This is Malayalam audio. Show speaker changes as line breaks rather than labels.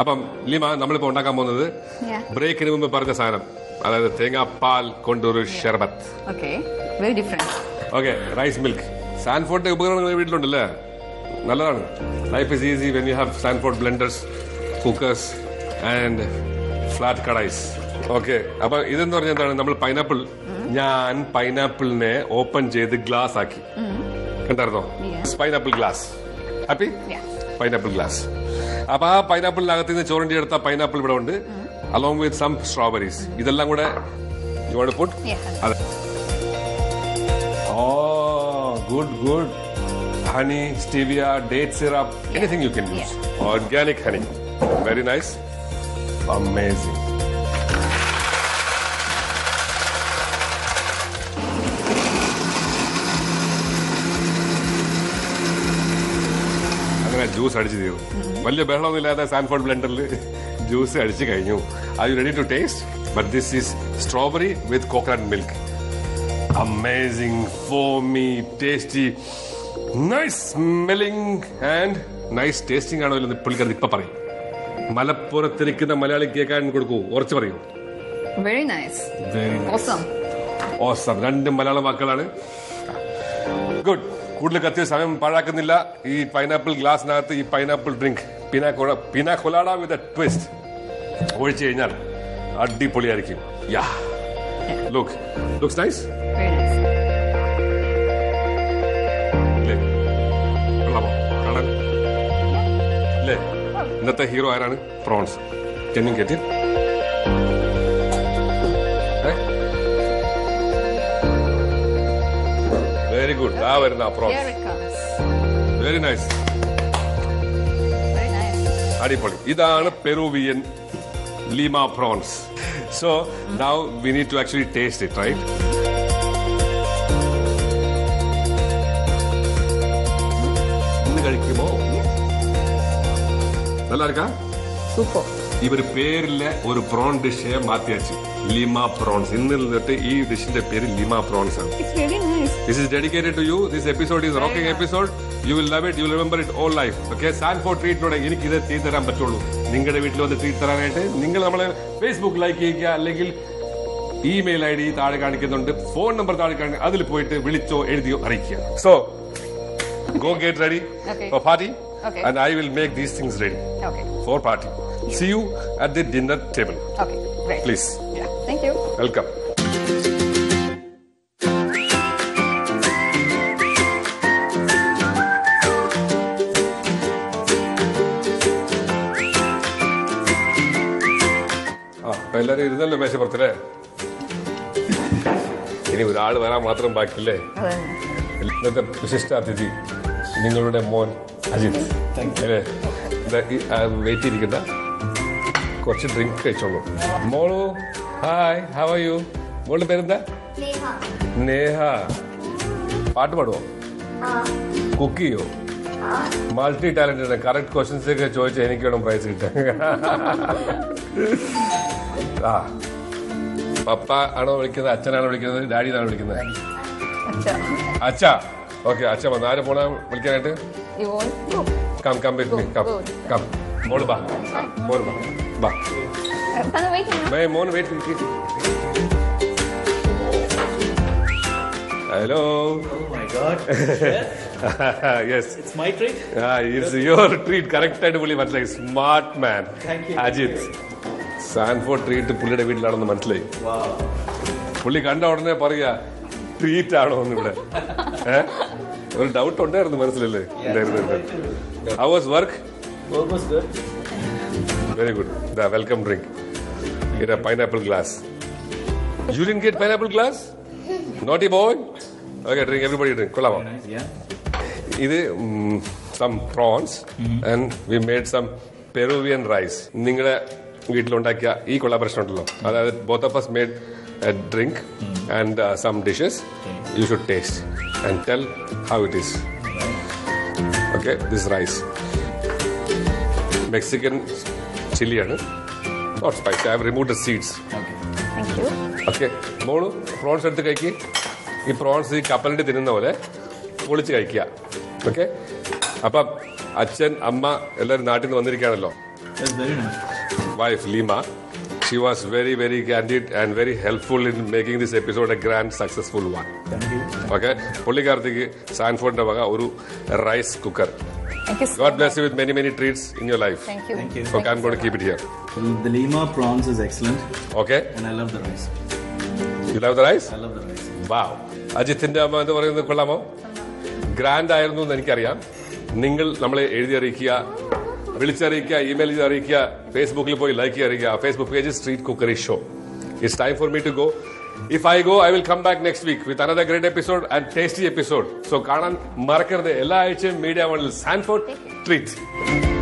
അപ്പം ലീമ നമ്മളിപ്പോ ഉണ്ടാക്കാൻ പോകുന്നത് ബ്രേക്കിന് മുമ്പ് പറഞ്ഞ സാധനം, അതായത് തേങ്ങാപ്പാൽ കൊണ്ടൊരു ഷർബത്ത്. Okay, rice milk. സാൻഫോർഡിന്റെ ഉപകരണങ്ങൾ വീട്ടിലുണ്ടല്ലേ? നല്ലതാണ്. Life is easy when you have Sanford blenders, cookers and flat kadais. Okay, അപ്പൊ ഇതെന്ന് പറഞ്ഞാൽ എന്താണ്? നമ്മൾ പൈനാപ്പിൾ, ഞാൻ പൈനാപ്പിളിനെ ഓപ്പൺ ചെയ്ത് ഗ്ലാസ് ആക്കി. കണ്ടായിരുന്നോ? Pineapple glass. Happy? Pineapple glass. അപ്പൊ ആ പൈനാപ്പിളിനകത്ത് നിന്ന് ചോറിന്റെ എടുത്ത പൈനാപ്പിൾ ഇവിടെ ഉണ്ട്, അലോങ് വിത്ത് സം സ്ട്രോബെറീസ്. ഇതെല്ലാം കൂടെ യു വാണ്ട് ടു പുട്ട്? അതെ. Oh, good good. Honey, stevia, date syrup, anything you can use. Organic honey. Very nice. Amazing. Juice അടിച്ചു തീർന്നു. വലിയ ബഹളമൊന്നും ഇല്ലാതെ സാൻഫോർഡ് ബ്ലെൻഡറിൽ ജ്യൂസ് അടിച്ചു കഴിഞ്ഞു. Are you ready to taste? But this is strawberry with coconut milk. Amazing, foamy, tasty, nice smelling and nice tasting ആണോ ഇല്ലെന്ന് പുള്ളിക്കാരൻ ഇപ്പൊ പറയും. മലപ്പുറത്തിരിക്കുന്ന മലയാളി കേൾക്കാൻ കൊടുക്കൂ, ഉറച്ചു പറയൂ.
Very nice,
awesome. രണ്ടും മലയാളം വാക്കുകളാണ്. ഗുഡ്. കൂടുതൽ കത്തിയ സമയം പാഴാക്കുന്നില്ല. ഈ പൈനാപ്പിൾ ഗ്ലാസിനകത്ത് ഈ pineapple drink pina colada with a twist ഒഴിച്ചു കഴിഞ്ഞാൽ അടിപൊളിയായിരിക്കും. Yeah, looks nice. അല്ലേ? ഇന്നത്തെ ഹീറോ ആരാണ്? പ്രോൺസ്. ചെന്നും കേട്ടി. Very good. ആ വരുന്ന പ്രോൺസ്. Very nice. അടിപൊളി. ഇതാണ് Peruvian Lima prawns. So now we need to actually taste it, right? ഇന്ന് കഴിക്കുമോ? നല്ലതാ?
സൂപ്പർ.
ഇവർ പേരിലെ ഒരു പ്രോൺ ഡിഷ് മാറ്റിയാച്ചു, ലീമ പ്രോൺസ്. ഇന്ന് നിന്നിട്ട് ഈ ഡിഷിന്റെ പേര് ലീമ പ്രോൺസ് ആണ്. This is dedicated to you. This episode is a rocking episode. You will love it. You will remember it all life. Okay, Sanford ട്രീറ്റിനോട് എനിക്ക് ഇത് ചെയ്തു തരാൻ പറ്റുള്ളൂ. നിങ്ങളുടെ വീട്ടിൽ വന്ന് ട്രീറ്റ് തരാനായിട്ട് നിങ്ങൾ നമ്മളെ ഫേസ്ബുക്ക് ലൈക്ക് ചെയ്യുക, അല്ലെങ്കിൽ ഇമെയിൽ ID താഴെ കാണിക്കുന്നുണ്ട്, ഫോൺ നമ്പർ താഴെ കാണിക്കുക, അതിൽ പോയിട്ട് വിളിച്ചോ എഴുതിയോ അറിയിക്കുക. So go get ready for party, and I will make these things ready for party. See you at the dinner table.
Okay, great.
Please.
Yeah, thank you.
Welcome. എല്ലാരും ഇരുന്നല്ലോ മേശപ്പുറത്തില്ലേ? ഇനി ഒരാൾ വരാൻ മാത്രം ബാക്കിയില്ലേ? ഇന്നത്തെ വിശിഷ്ട അതിഥി നിങ്ങളുടെ മോൻ അജിത് അല്ലേ? വെയിറ്റ് ചെയ്തിരിക്കുന്ന കുറച്ച് ഡ്രിങ്ക് കഴിച്ചോളൂ. മോളു, ഹായ്, ഹൗ ആർ യു? മോളുടെ പേരെന്താ? നേഹ. പാട്ട് പാടുവോ? കുക്ക് ചെയ്യോ? Multi talented. കറക്റ്റ് ക്വസ്റ്റ്യൻസ് ഒക്കെ ചോദിച്ചാൽ എനിക്ക് വേണം പ്രൈസ് കിട്ടാൻ. ആ, പപ്പ ആണോ വിളിക്കുന്നത്, അച്ഛനാണോ വിളിക്കുന്നത്, ഡാഡി എന്നാണോ വിളിക്കുന്നത്? അച്ഛ. ഓക്കെ, അച്ഛ വന്നു. ആരെ പോണ വിളിക്കാനായിട്ട്? Come come with me. Come come. മോള് ബാ, മോള് ബാ, ബാ. മോന് wait. Hello.
Oh my God.
Yes.
It's my treat.
It's your treat. Correct ആയിട്ട് പുള്ളി മനസ്സിലായി. സ്മാർട്ട് മാൻ. അജിത്. സാൻഫോർഡ് ട്രീറ്റ് പുള്ളിയുടെ വീട്ടിലാണെന്ന് മനസ്സിലായി. പുള്ളി കണ്ട ഉടനെ പറയാ ട്രീറ്റ് ആണോ എന്ന്. ഇവിടെ ഒരു ഡൗട്ട് ഉണ്ടായിരുന്നു, മനസ്സിലല്ലേ? How was work?
Work was good.
Very good. The welcome drink. Get a pineapple glass. You didn't get pineapple glass? Naughty boy. Okay, drink. Everybody drink. Kollama.
Yeah.
This some prawns and we made some Peruvian rice. നിങ്ങളുടെ വീട്ടിലുണ്ടാക്കിയ ഈ കൊളാബറേഷൻ ഉണ്ടല്ലോ, അതായത് both of us made a drink and some dishes. You should taste and tell how it is. Okay, this rice. Mexican chili ആണ്. Not spicy. I have removed the seeds.
Okay.
Thank you.
Okay. മോള് പ്രോൺസ് എടുത്ത് കഴിക്കുക. ഈ പ്രോൺസ് ഈ കപ്പലിന്റെ തിന്നുന്ന പോലെ പൊളിച്ച് കഴിക്കുക. ഓക്കെ. അപ്പം അച്ഛൻ അമ്മ എല്ലാവരും നാട്ടിൽ നിന്ന് വന്നിരിക്കുകയാണല്ലോ.
That's very nice.
wife Lima. She was very, very candid and very helpful in making this episode a grand, successful one.
Thank you.
Okay? പുള്ളിക്കാരത്തേക്ക് സാൻഫോർഡിന്റെ വക ഒരു rice cooker.
Thank you so
God bless
much.
you with many, many treats in your life.
Thank you.
Thank you.
Okay, I'm going to keep it here.
The Lima prawns is excellent,
Okay?
and I love the rice.
You love the rice?
I love the rice.
Wow. അജിത്തിന്റെ അമ്മ എന്ന് പറയുന്നത് കൊള്ളാമോ? ഗ്രാൻഡ് ആയിരുന്നു എന്ന് എനിക്കറിയാം. നിങ്ങൾ നമ്മളെ എഴുതി അറിയിക്കുക, വിളിച്ചറിയിക്കുക, ഇമെയിൽ ചെയ്ത് അറിയിക്കുക, ഫേസ്ബുക്കിൽ പോയി ലൈക്ക് ചെയ്ത് അറിയിക്കുക. Facebook page street cookery show. It's time for me to go. If I go, I will come back next week with another great episode and tasty episode. So കാണാൻ മറക്കരുത്. എല്ലാ ആഴ്ചയും മീഡിയ വണ്ണിൽ സാൻഫോർഡ് ട്രീറ്റ്.